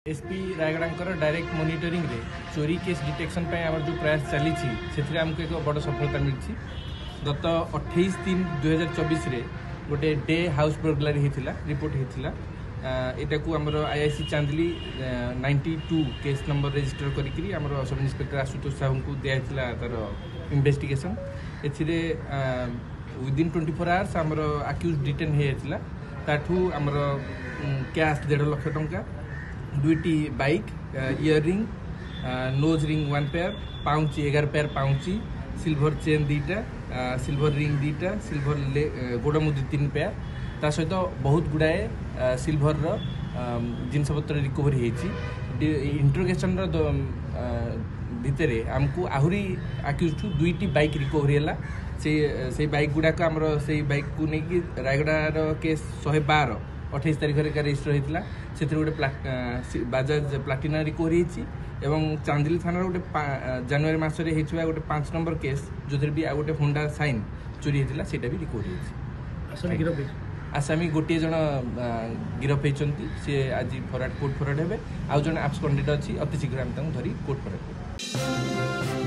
SP Rayagada direct monitoring रे चोरी case detection जो प्रयास चली आमको एक बड़ सफलता मिली। गत 28/3/2024 गोटे डे हाउस बर्गलारी होता रिपोर्ट होता यहाँ को आमर IIC Chandili 92 case number register करी सब इन्स्पेक्टर आशुतोष साहू को दिया तार इन्वेस्टिगेशन विदिन 24 आवर्स आमर आक्यूज डिटेन होता ताठू आमर कैश 1.5 लाख टंका 2टी bike ear ring nose ring 1 pair पाउची 11 पेयर पाउची सिल्वर चेन 2टा सिल्वर रिंग 2टा सिल्वर गोड़मुदी 3 पेयर ता सहित बहुत गुड़ाए सिल्वर जिनपतर रिकवरी होती इंट्रोगेशन भितर आमको आहरी आक्यूज 2टी बाइक रिकवरी है से बाइक गुड़ाक आमर से बाइक को लेकिन रायगड़ार केस 112 28 तारीख रेजिस्टर होता से गोटे बाजाज प्लाटिना रिकवरी एवं चांदिली थाना गोटे जनवरी मसरे गोटे 5 नंबर केस जो भी गोटे होंडा साइन चोरी होता से भी रिकवरी आसामी गोटे जन गिरफ होती सी आज फराड कोर्ट फराड हे आउ जन आब्सकंडेड अच्छी अति शीघ्र आम धरी कोर्ट फराड।